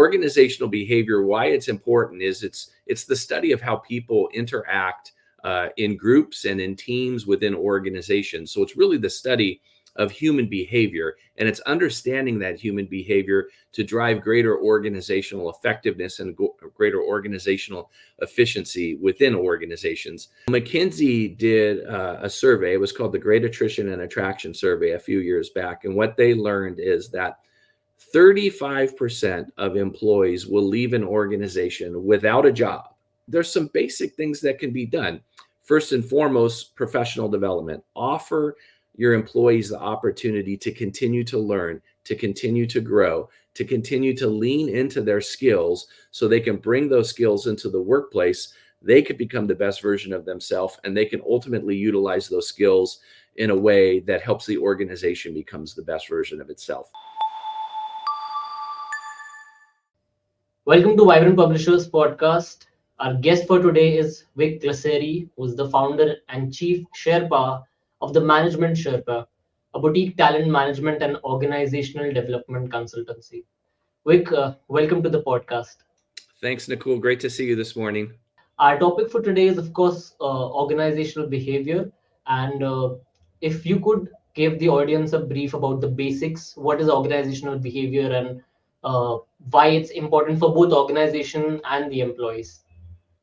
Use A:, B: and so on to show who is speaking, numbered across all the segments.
A: organizational behavior, why it's important is it's the study of how people interact in groups and in teams within organizations. So it's really the study of human behavior, and it's understanding that human behavior to drive greater organizational effectiveness and greater organizational efficiency within organizations. McKinsey did a survey. It was called the Great Attrition and Attraction Survey a few years back. And what they learned is that 35% of employees will leave an organization without a job. There's some basic things that can be done. First and foremost, professional development. Offer your employees the opportunity to continue to learn, to continue to grow, to continue to lean into their skills so they can bring those skills into the workplace. They could become the best version of themselves, and they can ultimately utilize those skills in a way that helps the organization becomes the best version of itself.
B: Welcome to Vibrant Publishers podcast. Our guest for today is Vic Clesceri, who is the founder and chief Sherpa of the Management Sherpa, a boutique talent management and organizational development consultancy. Vic, welcome to the podcast.
A: Thanks, Nicole. Great to see you this morning.
B: Our topic for today is, of course, organizational behavior. And if you could give the audience a brief about the basics, what is organizational behavior and why it's important for both organization and the employees.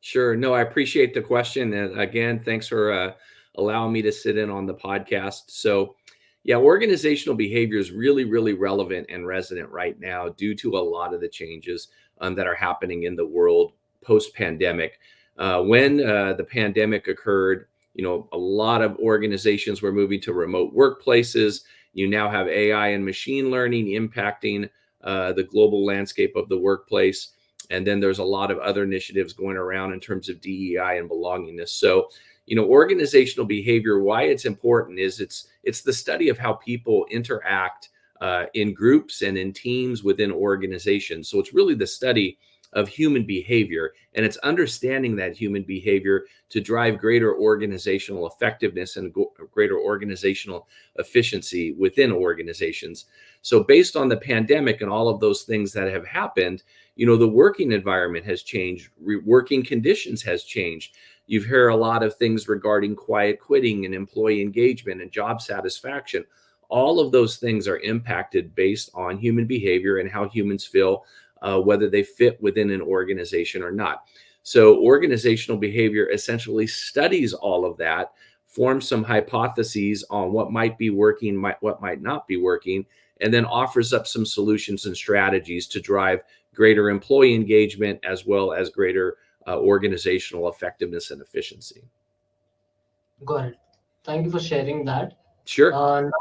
A: Sure. No, I appreciate the question. And again, thanks for allowing me to sit in on the podcast. So yeah, organizational behavior is really, really relevant and resonant right now due to a lot of the changes that are happening in the world post-pandemic. When the pandemic occurred, a lot of organizations were moving to remote workplaces. You now have AI and machine learning impacting the global landscape of the workplace. And then there's a lot of other initiatives going around in terms of DEI and belongingness. So, organizational behavior, why it's important is it's the study of how people interact in groups and in teams within organizations. So it's really the study of human behavior, and it's understanding that human behavior to drive greater organizational effectiveness and greater organizational efficiency within organizations. So based on the pandemic and all of those things that have happened, the working environment has changed, working conditions has changed. You've heard a lot of things regarding quiet quitting and employee engagement and job satisfaction. All of those things are impacted based on human behavior and how humans feel, whether they fit within an organization or not. So organizational behavior essentially studies all of that, forms some hypotheses on what might be working, what might not be working, and then offers up some solutions and strategies to drive greater employee engagement as well as greater organizational effectiveness and efficiency.
B: Got it. Thank you for sharing that.
A: Sure.
B: Now,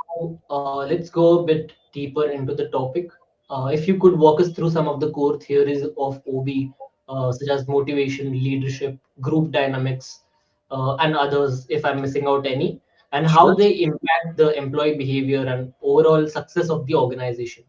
B: let's go a bit deeper into the topic. If you could walk us through some of the core theories of OB, such as motivation, leadership, group dynamics, and others, if I'm missing out any, and how
A: Sure.
B: they impact the employee behavior and overall success of the organization.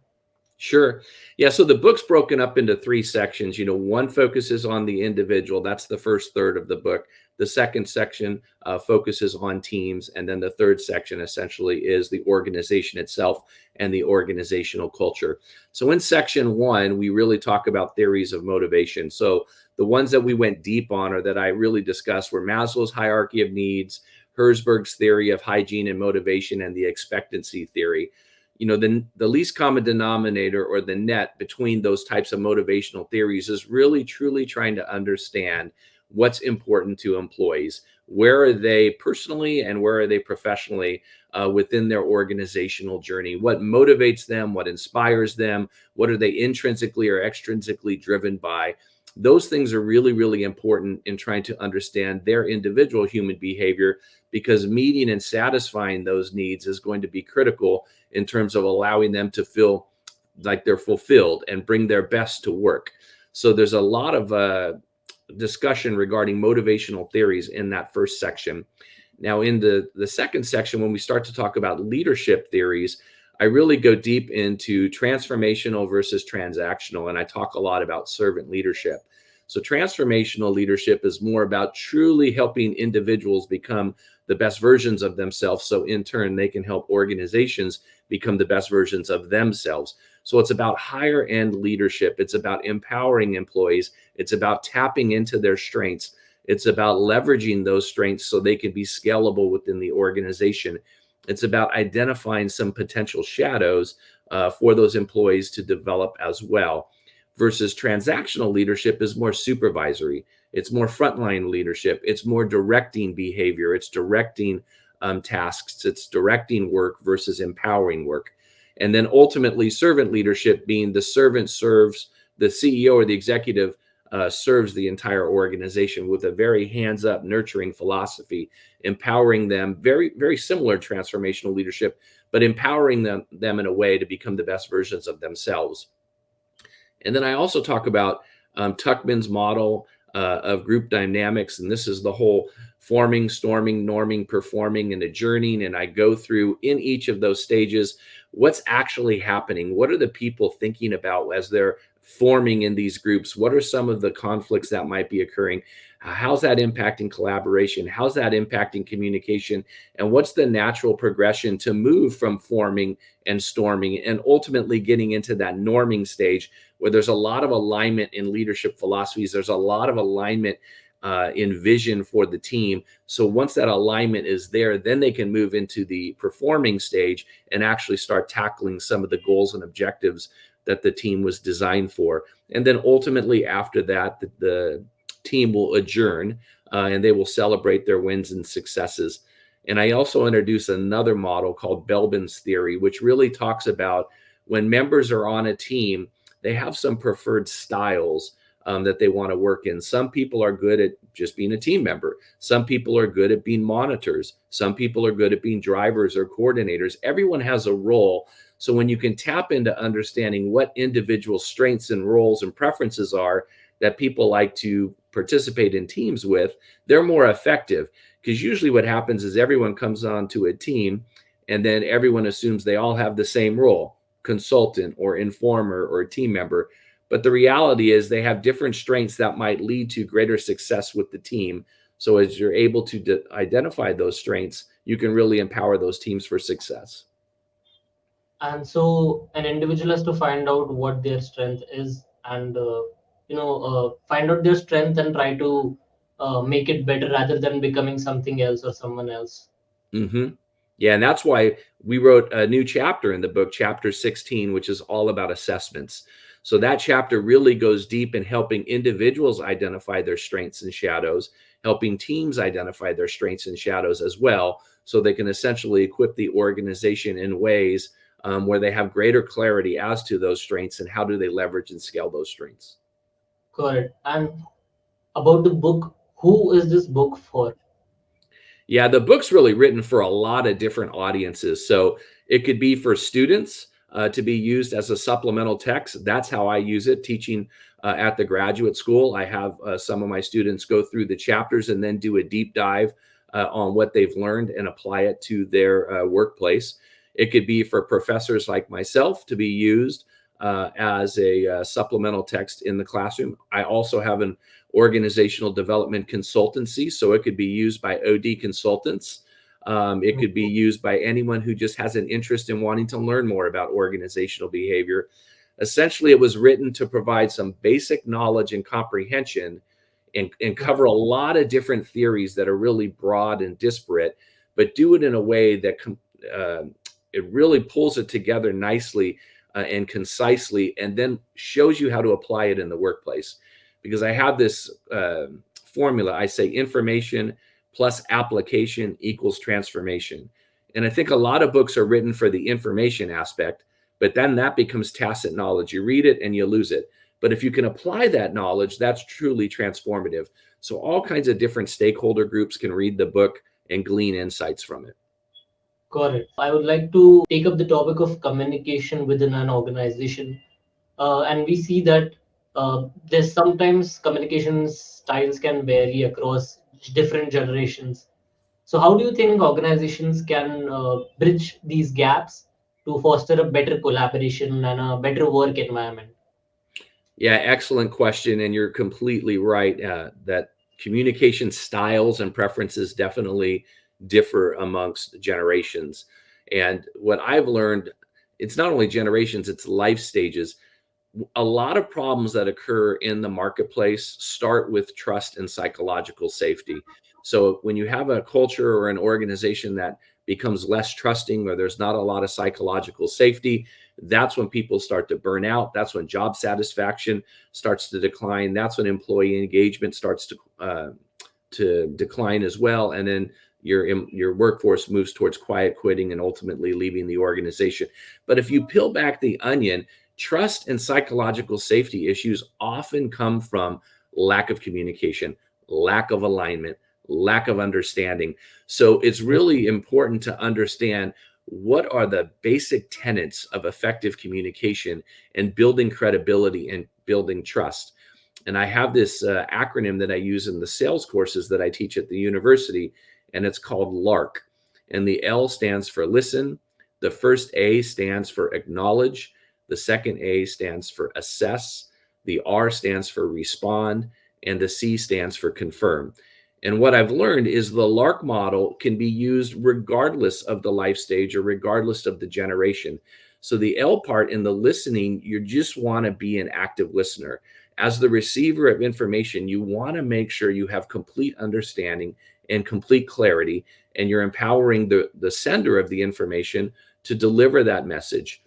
A: Sure. Yeah. So the book's broken up into three sections. One focuses on the individual. That's the first third of the book. The second section focuses on teams. And then the third section essentially is the organization itself and the organizational culture. So in section one, we really talk about theories of motivation. So the ones that we went deep on or that I really discussed were Maslow's hierarchy of needs, Herzberg's theory of hygiene and motivation, and the expectancy theory. The least common denominator or the net between those types of motivational theories is really truly trying to understand what's important to employees. Where are they personally and where are they professionally within their organizational journey? What motivates them? What inspires them? What are they intrinsically or extrinsically driven by? Those things are really, really important in trying to understand their individual human behavior, because meeting and satisfying those needs is going to be critical in terms of allowing them to feel like they're fulfilled and bring their best to work. So there's a lot of discussion regarding motivational theories in that first section. Now, in the second section, when we start to talk about leadership theories, I really go deep into transformational versus transactional, and I talk a lot about servant leadership. So transformational leadership is more about truly helping individuals become the best versions of themselves. So in turn, they can help organizations become the best versions of themselves. So it's about higher end leadership. It's about empowering employees. It's about tapping into their strengths. It's about leveraging those strengths so they can be scalable within the organization. It's about identifying some potential shadows for those employees to develop as well. Versus transactional leadership is more supervisory. It's more frontline leadership. It's more directing behavior. It's directing tasks. It's directing work versus empowering work. And then ultimately, servant leadership being the servant serves the CEO or the executive serves the entire organization with a very hands-up, nurturing philosophy, empowering them, very, very similar transformational leadership, but empowering them in a way to become the best versions of themselves. And then I also talk about Tuckman's model of group dynamics. And this is the whole forming, storming, norming, performing, and adjourning. And I go through in each of those stages what's actually happening. What are the people thinking about as they're forming in these groups? What are some of the conflicts that might be occurring? How's that impacting collaboration? How's that impacting communication? And what's the natural progression to move from forming and storming and ultimately getting into that norming stage where there's a lot of alignment in leadership philosophies? There's a lot of alignment in vision for the team. So once that alignment is there, then they can move into the performing stage and actually start tackling some of the goals and objectives that the team was designed for. And then ultimately after that, the team will adjourn and they will celebrate their wins and successes. And I also introduce another model called Belbin's theory, which really talks about when members are on a team, they have some preferred styles that they want to work in. Some people are good at just being a team member. Some people are good at being monitors. Some people are good at being drivers or coordinators. Everyone has a role. So when you can tap into understanding what individual strengths and roles and preferences are that people like to participate in teams with, they're more effective. Because usually what happens is everyone comes onto a team and then everyone assumes they all have the same role, consultant or informer or team member. But the reality is they have different strengths that might lead to greater success with the team. So as you're able to identify those strengths, you can really empower those teams for success.
B: And so an individual has to find out what their strength is and find out their strength and try to make it better rather than becoming something else or someone else.
A: Mm-hmm. Yeah, and that's why we wrote a new chapter in the book, chapter 16, which is all about assessments. So that chapter really goes deep in helping individuals identify their strengths and shadows, helping teams identify their strengths and shadows as well, so they can essentially equip the organization in ways where they have greater clarity as to those strengths and how do they leverage and scale those strengths.
B: Correct. And about the book, who is this book for?
A: Yeah, the book's really written for a lot of different audiences. So it could be for students to be used as a supplemental text. That's how I use it, teaching at the graduate school. I have some of my students go through the chapters and then do a deep dive on what they've learned and apply it to their workplace. It could be for professors like myself to be used as a supplemental text in the classroom. I also have an organizational development consultancy, so it could be used by OD consultants. It could be used by anyone who just has an interest in wanting to learn more about organizational behavior. Essentially, it was written to provide some basic knowledge and comprehension and cover a lot of different theories that are really broad and disparate, but do it in a way that it really pulls it together nicely and concisely, and then shows you how to apply it in the workplace. Because I have this formula, I say information plus application equals transformation. And I think a lot of books are written for the information aspect, but then that becomes tacit knowledge. You read it and you lose it. But if you can apply that knowledge, that's truly transformative. So all kinds of different stakeholder groups can read the book and glean insights from it.
B: Correct. I would like to take up the topic of communication within an organization. And we see that there's sometimes communication styles can vary across different generations. So, how do you think organizations can bridge these gaps to foster a better collaboration and a better work environment?
A: Yeah, excellent question. And you're completely right that communication styles and preferences definitely differ amongst generations. And what I've learned it's not only generations, it's life stages. A lot of problems that occur in the marketplace start with trust and psychological safety. So when you have a culture or an organization that becomes less trusting, or there's not a lot of psychological safety, that's when people start to burn out. That's when job satisfaction starts to decline. That's when employee engagement starts to decline as well. And then your workforce moves towards quiet quitting and ultimately leaving the organization. But if you peel back the onion, trust and psychological safety issues often come from lack of communication, lack of alignment, lack of understanding. So it's really important to understand what are the basic tenets of effective communication and building credibility and building trust. And I have this acronym that I use in the sales courses that I teach at the university, and it's called LARK. And the L stands for listen. The first A stands for acknowledge. The second A stands for assess. The R stands for respond. And the C stands for confirm. And what I've learned is the LARK model can be used regardless of the life stage or regardless of the generation. So the L part in the listening, you just want to be an active listener. As the receiver of information, you want to make sure you have complete understanding and complete clarity, and you're empowering the sender of the information to deliver that message.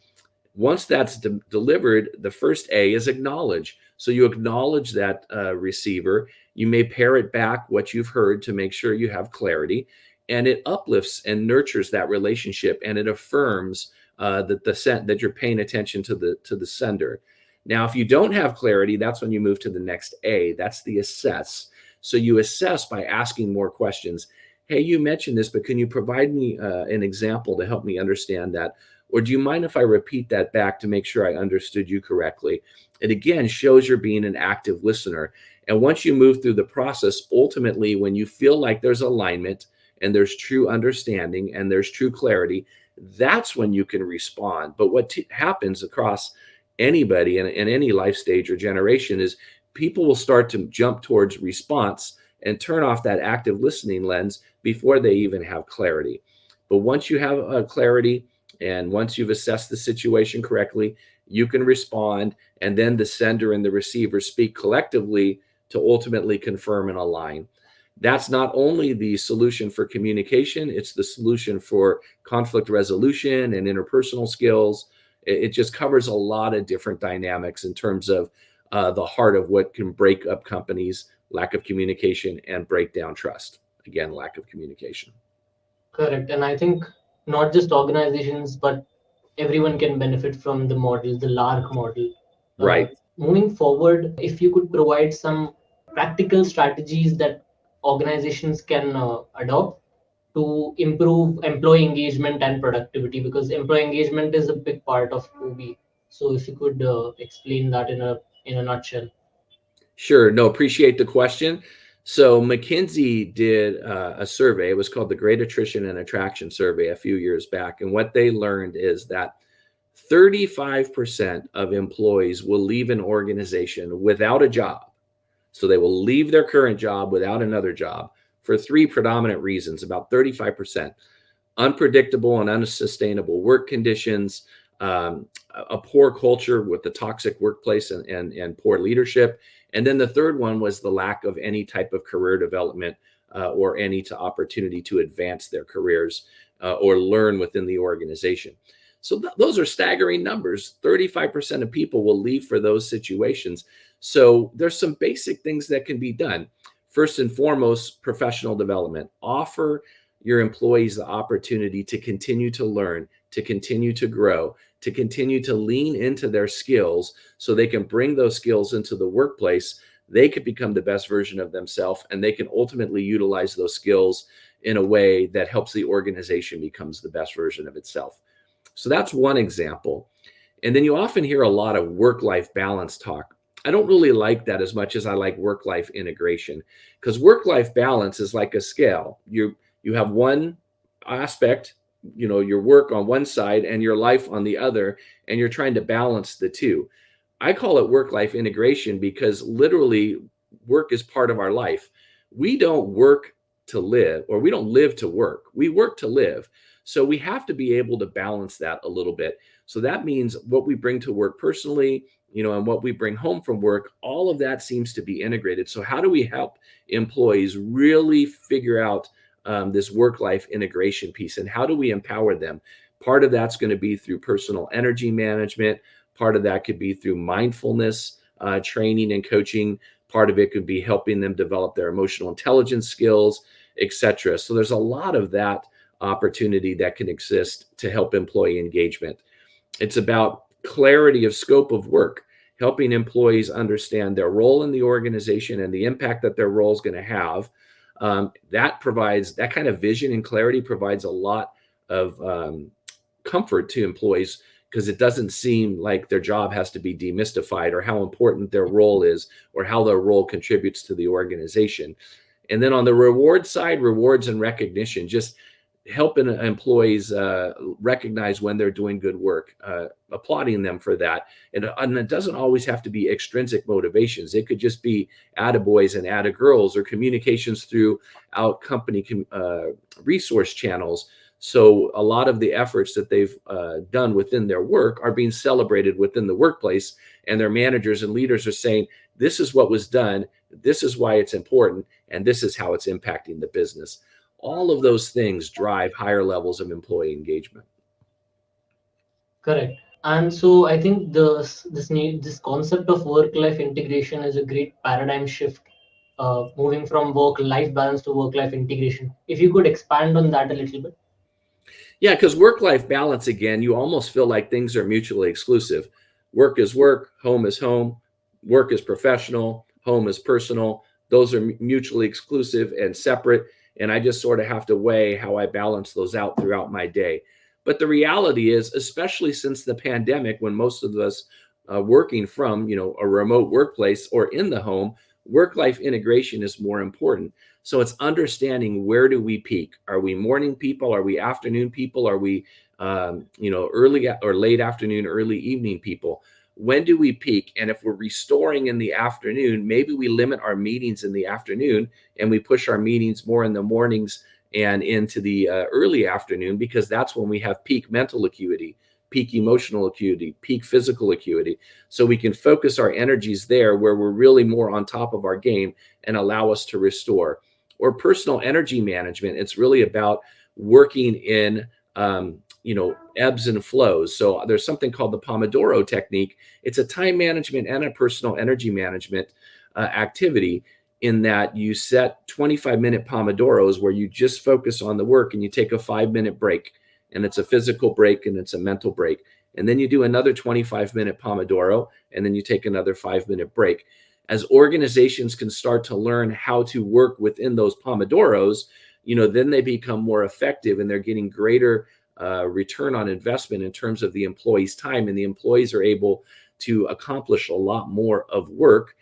A: Once that's delivered, the first A is acknowledge. So you acknowledge that receiver. You may parrot back what you've heard to make sure you have clarity, and it uplifts and nurtures that relationship, and it affirms that you're paying attention to the sender. Now, if you don't have clarity, that's when you move to the next A. That's the assess. So you assess by asking more questions. Hey, you mentioned this, but can you provide me an example to help me understand that? Or do you mind if I repeat that back to make sure I understood you correctly? It again shows you're being an active listener. And once you move through the process, ultimately, when you feel like there's alignment and there's true understanding and there's true clarity, that's when you can respond. But what happens across anybody in any life stage or generation is people will start to jump towards response and turn off that active listening lens before they even have clarity. But once you have clarity, and once you've assessed the situation correctly, you can respond, and then the sender and the receiver speak collectively to ultimately confirm and align. That's not only the solution for communication, it's the solution for conflict resolution and interpersonal skills. It just covers a lot of different dynamics in terms of the heart of what can break up companies: lack of communication and break down trust. Again, lack of communication.
B: Correct. And I think not just organizations, but everyone can benefit from the model, the LARK model.
A: Right.
B: Moving forward, if you could provide some practical strategies that organizations can adopt to improve employee engagement and productivity, because employee engagement is a big part of OB. So if you could explain that in a nutshell.
A: Sure. No, appreciate the question. So McKinsey did a survey. It was called the Great Attrition and Attraction Survey a few years back. And what they learned is that 35% of employees will leave an organization without a job. So they will leave their current job without another job for three predominant reasons. About 35%. Unpredictable and unsustainable work conditions, a poor culture with the toxic workplace and poor leadership. And then the third one was the lack of any type of career development or any opportunity to advance their careers or learn within the organization. So those are staggering numbers. 35% of people will leave for those situations. So there's some basic things that can be done. First and foremost, professional development. Offer your employees the opportunity to continue to learn, to continue to grow, to continue to lean into their skills so they can bring those skills into the workplace. They could become the best version of themselves, and they can ultimately utilize those skills in a way that helps the organization becomes the best version of itself. So that's one example. And then you often hear a lot of work-life balance talk. I don't really like that as much as I like work-life integration, because work-life balance is like a scale. You have one aspect, your work on one side and your life on the other, and you're trying to balance the two. I call it work-life integration because literally work is part of our life. We don't work to live, or we don't live to work. We work to live. So we have to be able to balance that a little bit. So that means what we bring to work personally, and what we bring home from work, all of that seems to be integrated. So how do we help employees really figure out this work-life integration piece, and how do we empower them? Part of that's going to be through personal energy management. Part of that could be through mindfulness training and coaching. Part of it could be helping them develop their emotional intelligence skills, etc. So there's a lot of that opportunity that can exist to help employee engagement. It's about clarity of scope of work, helping employees understand their role in the organization and the impact that their role is going to have. That kind of vision and clarity provides a lot of comfort to employees, because it doesn't seem like their job has to be demystified, or how important their role is, or how their role contributes to the organization. And then on the reward side, rewards and recognition, just helping employees recognize when they're doing good work, applauding them for that. And it doesn't always have to be extrinsic motivations. It could just be attaboys and attagirls, or communications throughout company resource channels. So a lot of the efforts that they've done within their work are being celebrated within the workplace, and their managers and leaders are saying, this is what was done, this is why it's important, and this is how it's impacting the business. All of those things drive higher levels of employee engagement.
B: Correct. And so I think this concept of work-life integration is a great paradigm shift, moving from work-life balance to work-life integration. If you could expand on that a little bit.
A: Yeah, because work-life balance, again, you almost feel like things are mutually exclusive. Work is work, home is home, work is professional, home is personal. Those are mutually exclusive and separate. And I just sort of have to weigh how I balance those out throughout my day. But the reality is, especially since the pandemic, when most of us working from a remote workplace or in the home, work-life integration is more important. So it's understanding, where do we peak? Are we morning people? Are we afternoon people? Are we early or late afternoon, early evening people? When do we peak? And if we're restoring in the afternoon, maybe we limit our meetings in the afternoon, and we push our meetings more in the mornings and into the early afternoon, because that's when we have peak mental acuity, peak emotional acuity, peak physical acuity. So we can focus our energies there, where we're really more on top of our game, and allow us to restore. Or personal energy management, it's really about working in ebbs and flows. So there's something called the Pomodoro technique. It's a time management and a personal energy management activity, in that you set 25-minute Pomodoros where you just focus on the work, and you take a 5-minute break, and it's a physical break and it's a mental break. And then you do another 25-minute Pomodoro, and then you take another 5-minute break. As organizations can start to learn how to work within those Pomodoros, then they become more effective, and they're getting greater return on investment in terms of the employees' time, and the employees are able to accomplish a lot more of work,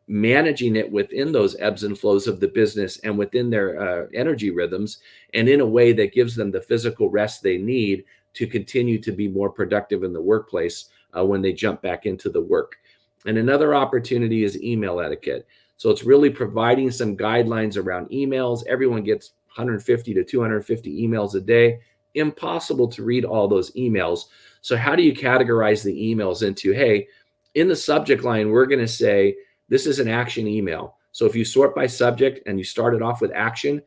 A: managing it within those ebbs and flows of the business and within their energy rhythms, and in a way that gives them the physical rest they need to continue to be more productive in the workplace when they jump back into the work. And another opportunity is email etiquette. So it's really providing some guidelines around emails. Everyone gets 150 to 250 emails a day. Impossible to read all those emails. So how do you categorize the emails into, hey, in the subject line, we're going to say, this is an action email. So if you sort by subject and you start it off with action,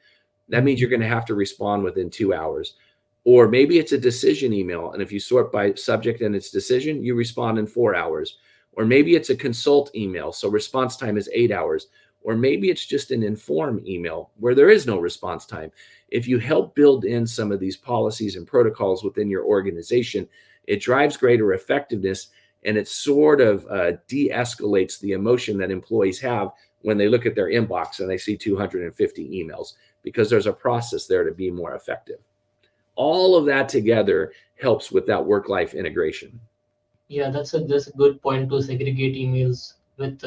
A: that means you're going to have to respond within 2 hours. Or maybe it's a decision email, and if you sort by subject and its decision, you respond in 4 hours. Or maybe it's a consult email, so response time is 8 hours. Or maybe it's just an inform email where there is no response time. If you help build in some of these policies and protocols within your organization, it drives greater effectiveness, and it sort of de-escalates the emotion that employees have when they look at their inbox and they see 250 emails, because there's a process there to be more effective. All of that together helps with that work-life integration.
B: Yeah, that's a good point, to segregate emails with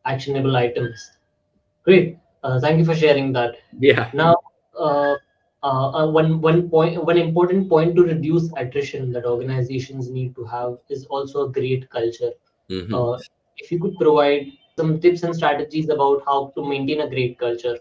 B: actionable items. Great. Thank you for sharing that.
A: Yeah.
B: Now, one important point to reduce attrition that organizations need to have is also a great culture.
A: Mm-hmm.
B: If you could provide some tips and strategies about how to maintain a great culture.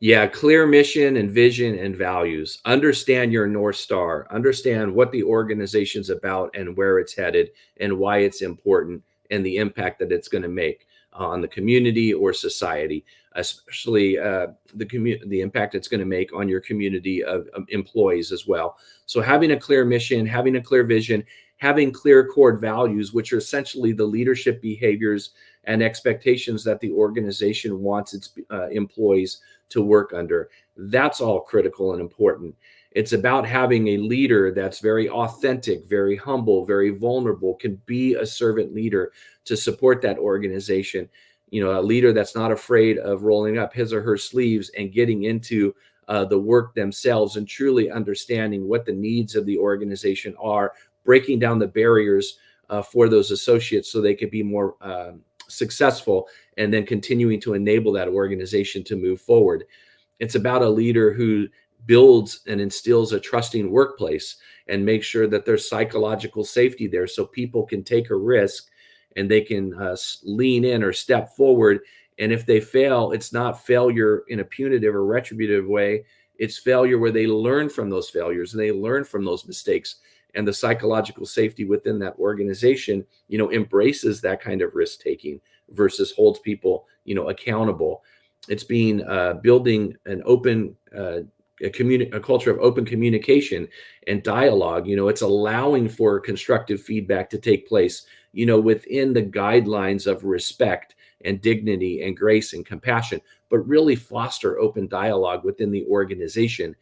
A: Yeah, clear mission and vision and values. Understand your North Star. Understand what the organization's about and where it's headed and why it's important and the impact that it's going to make on the community or society, especially the impact it's going to make on your community of employees as well. So having a clear mission, having a clear vision, having clear core values, which are essentially the leadership behaviors and expectations that the organization wants its employees to work under. That's all critical and important. It's about having a leader that's very authentic, very humble, very vulnerable, can be a servant leader to support that organization. A leader that's not afraid of rolling up his or her sleeves and getting into the work themselves and truly understanding what the needs of the organization are, breaking down the barriers for those associates so they can be more successful, and then continuing to enable that organization to move forward. It's about a leader who builds and instills a trusting workplace and makes sure that there's psychological safety there so people can take a risk and they can lean in or step forward. And if they fail, it's not failure in a punitive or retributive way. It's failure where they learn from those failures and they learn from those mistakes. And the psychological safety within that organization, embraces that kind of risk taking versus holds people, accountable. It's being building an open a culture of open communication and dialogue. It's allowing for constructive feedback to take place, within the guidelines of respect and dignity and grace and compassion, but really foster open dialogue within the organization.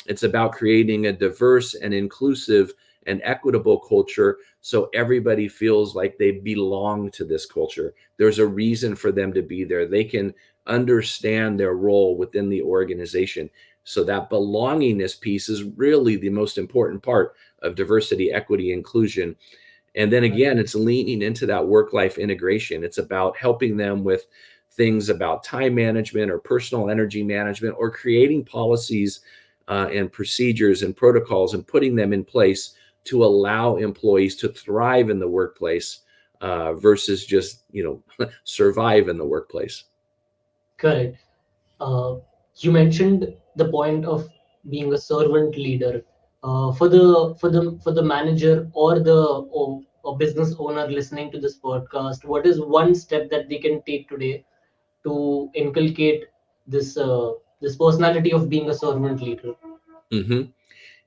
A: It's about creating a diverse and inclusive and equitable culture so everybody feels like they belong to this culture. There's a reason for them to be there. They can understand their role within the organization. So that belongingness piece is really the most important part of diversity, equity, inclusion. And then again, it's leaning into that work-life integration. It's about helping them with things about time management or personal energy management, or creating policies and procedures and protocols and putting them in place to allow employees to thrive in the workplace versus just, survive in the workplace.
B: Correct. Uh, you mentioned the point of being a servant leader. For the manager or or business owner listening to this podcast, what is one step that they can take today to inculcate this personality of being a servant leader?
A: hmm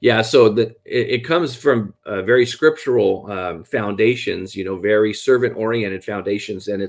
A: Yeah, so it comes from very scriptural foundations, very servant-oriented foundations, and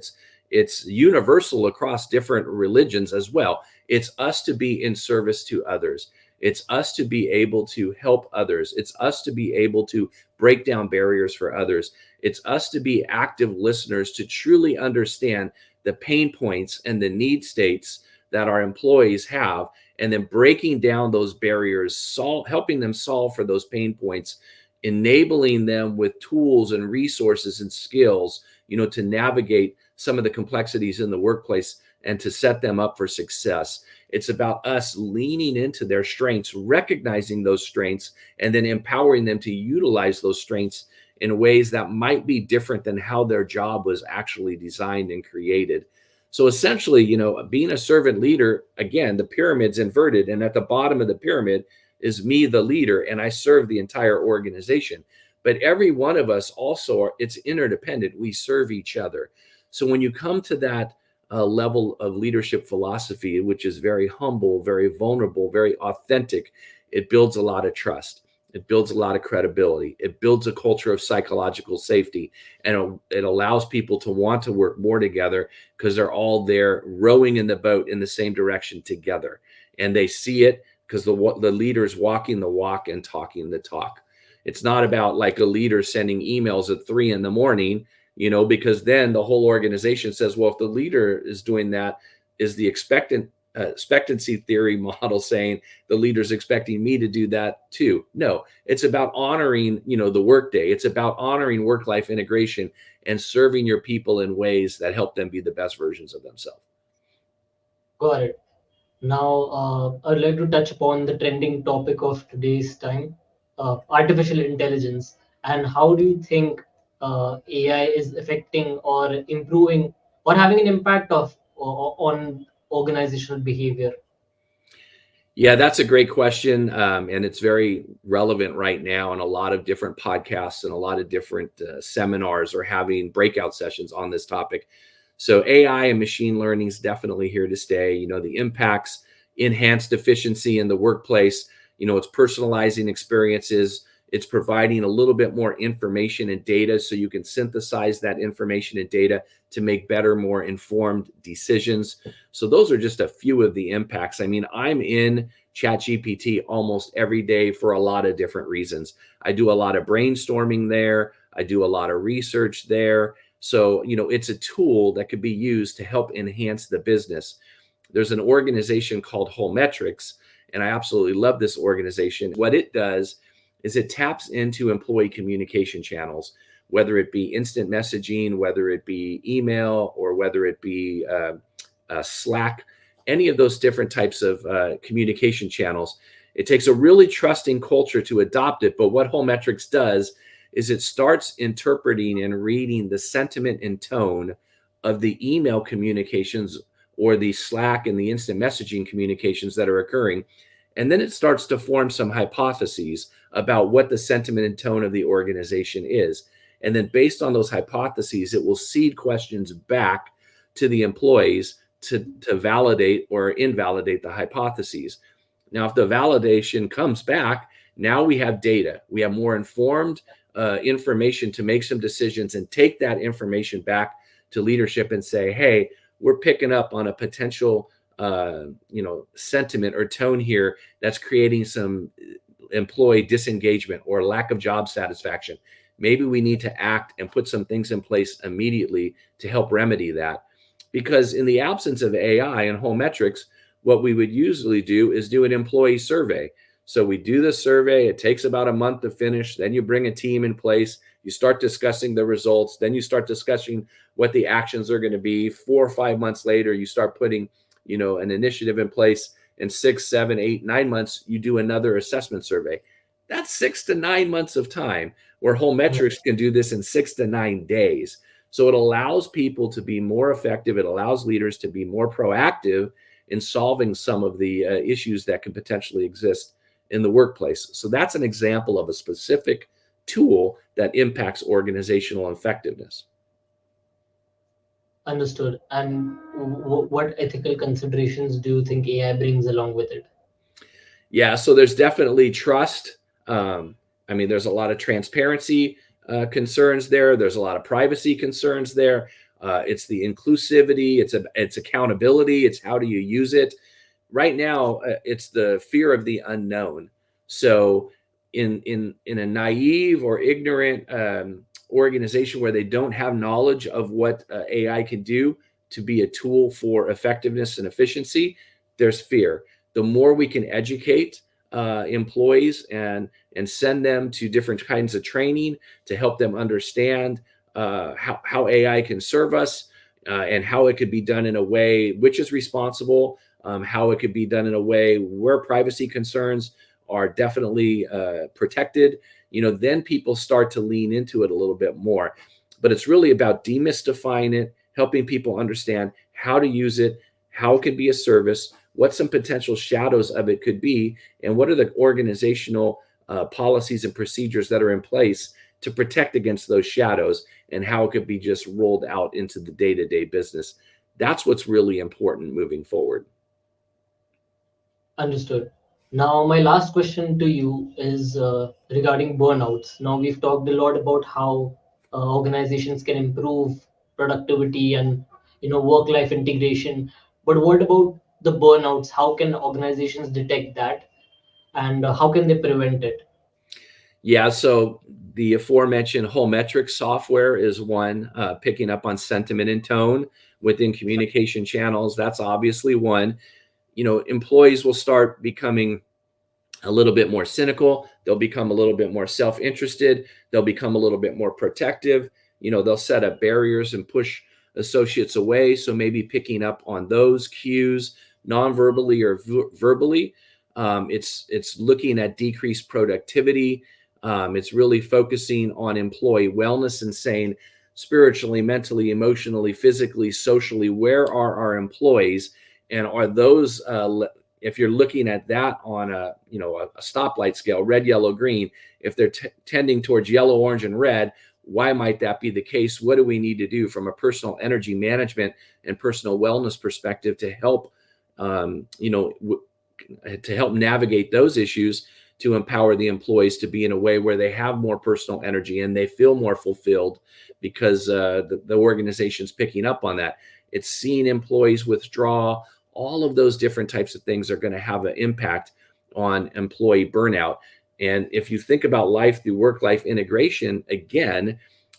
A: it's universal across different religions as well. It's us to be in service to others. It's us to be able to help others. It's us to be able to break down barriers for others. It's us to be active listeners to truly understand the pain points and the need states that our employees have, and then breaking down those barriers, helping them solve for those pain points, enabling them with tools and resources and skills, to navigate some of the complexities in the workplace and to set them up for success. It's about us leaning into their strengths, recognizing those strengths, and then empowering them to utilize those strengths in ways that might be different than how their job was actually designed and created. So essentially, being a servant leader, again, the pyramid's inverted, and at the bottom of the pyramid is me, the leader, and I serve the entire organization. But every one of us also, it's interdependent. We serve each other. So when you come to that level of leadership philosophy, which is very humble, very vulnerable, very authentic, it builds a lot of trust. It builds a lot of credibility. It builds a culture of psychological safety, and it allows people to want to work more together because they're all there rowing in the boat in the same direction together. And they see it because the leader is walking the walk and talking the talk. It's not about like a leader sending emails at 3 a.m, because then the whole organization says, well, if the leader is doing that, is the expectancy theory model saying the leader's expecting me to do that too? No, it's about honoring, the workday. It's about honoring work-life integration and serving your people in ways that help them be the best versions of themselves.
B: Got it. Now, I'd like to touch upon the trending topic of today's time, artificial intelligence, and how do you think AI is affecting or improving or having an impact on organizational behavior?
A: Yeah, that's a great question. And it's very relevant right now. And a lot of different podcasts and a lot of different seminars are having breakout sessions on this topic. So AI and machine learning is definitely here to stay. The impacts, enhanced efficiency in the workplace. It's personalizing experiences. It's providing a little bit more information and data so you can synthesize that information and data to make better, more informed decisions. So those are just a few of the impacts. I mean, I'm in ChatGPT almost every day for a lot of different reasons. I do a lot of brainstorming there. I do a lot of research there. So, it's a tool that could be used to help enhance the business. There's an organization called Whole Metrics, and I absolutely love this organization. What it does is it taps into employee communication channels, whether it be instant messaging, whether it be email, or whether it be Slack, any of those different types of communication channels. It takes a really trusting culture to adopt it. But what Whole Metrics does is it starts interpreting and reading the sentiment and tone of the email communications or the Slack and the instant messaging communications that are occurring. And then it starts to form some hypotheses about what the sentiment and tone of the organization is. And then based on those hypotheses, it will seed questions back to the employees to validate or invalidate the hypotheses. Now, if the validation comes back, now we have data. We have more informed information to make some decisions and take that information back to leadership and say, hey, we're picking up on a potential sentiment or tone here that's creating some employee disengagement or lack of job satisfaction. Maybe we need to act and put some things in place immediately to help remedy that. Because in the absence of AI and Whole Metrics, what we would usually do is do an employee survey. So we do the survey, it takes about a month to finish, then you bring a team in place, you start discussing the results, then you start discussing what the actions are going to be. 4 or 5 months later, you start putting, an initiative in place. In 6, 7, 8, 9 months, you do another assessment survey. That's 6 to 9 months of time, where Whole Metrics can do this in 6 to 9 days. So it allows people to be more effective. It allows leaders to be more proactive in solving some of the issues that can potentially exist in the workplace. So that's an example of a specific tool that impacts organizational effectiveness.
B: Understood. And what ethical considerations do you think AI brings along with it?
A: Yeah, so there's definitely trust. There's a lot of transparency concerns there. There's a lot of privacy concerns there. It's the inclusivity. It's accountability. It's how do you use it. Right now, it's the fear of the unknown. So, in a naive or ignorant organization where they don't have knowledge of what AI can do to be a tool for effectiveness and efficiency, there's fear. The more we can educate employees and send them to different kinds of training to help them understand how AI can serve us and how it could be done in a way which is responsible, how it could be done in a way where privacy concerns are definitely protected, then people start to lean into it a little bit more. But it's really about demystifying it, helping people understand how to use it, how it can be a service, what some potential shadows of it could be, and what are the organizational policies and procedures that are in place to protect against those shadows, and how it could be just rolled out into the day-to-day business. That's what's really important moving forward.
B: Understood. Now, my last question to you is regarding burnouts. Now, we've talked a lot about how organizations can improve productivity and work-life integration. But what about the burnouts? How can organizations detect that, and how can they prevent it?
A: Yeah, so the aforementioned Whole Metrics software is one, picking up on sentiment and tone within communication channels. That's obviously one. Employees will start becoming a little bit more cynical. They'll become a little bit more self-interested. They'll become a little bit more protective. They'll set up barriers and push associates away. So maybe picking up on those cues non-verbally or verbally. It's looking at decreased productivity. It's really focusing on employee wellness and saying spiritually, mentally, emotionally, physically, socially, where are our employees? And are those if you're looking at that on a stoplight scale, red, yellow, green, if they're tending towards yellow, orange, and red, why might that be the case? What do we need to do from a personal energy management and personal wellness perspective to help to help navigate those issues, to empower the employees to be in a way where they have more personal energy and they feel more fulfilled, because the organization's picking up on that. It's seeing employees withdraw. All of those different types of things are going to have an impact on employee burnout. And if you think about life through work-life integration again,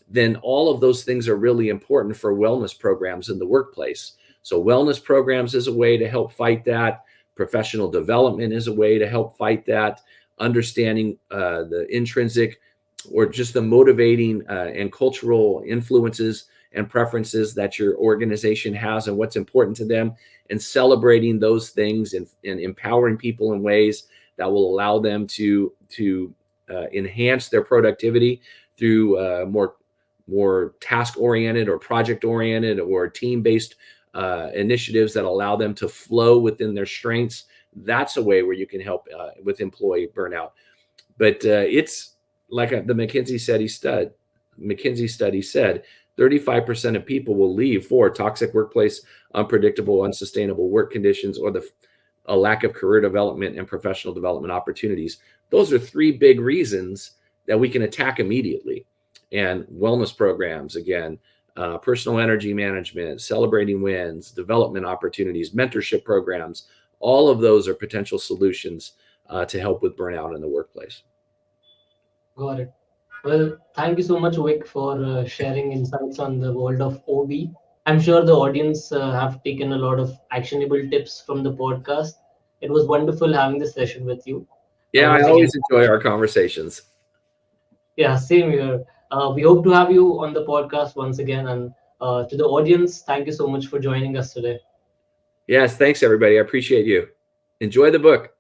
A: then all of those things are really important for wellness programs in the workplace. So wellness programs is a way to help fight that. Professional development is a way to help fight that. Understanding the intrinsic or just the motivating and cultural influences and preferences that your organization has and what's important to them, and celebrating those things and empowering people in ways that will allow them to enhance their productivity through more task-oriented or project-oriented or team-based initiatives that allow them to flow within their strengths. That's a way where you can help with employee burnout. But it's like the McKinsey study said, 35% of people will leave for toxic workplace, unpredictable, unsustainable work conditions, or a lack of career development and professional development opportunities. Those are three big reasons that we can attack immediately. And wellness programs, again, personal energy management, celebrating wins, development opportunities, mentorship programs, all of those are potential solutions to help with burnout in the workplace.
B: Got it. Well, thank you so much, Vic, for sharing insights on the world of OB. I'm sure the audience have taken a lot of actionable tips from the podcast. It was wonderful having this session with you.
A: Yeah, I
B: Once again,
A: always enjoy our conversations.
B: yeah, same here. We hope to have you on the podcast once again. And to the audience, thank you so much for joining us today.
A: Yes, thanks, everybody. I appreciate you. Enjoy the book.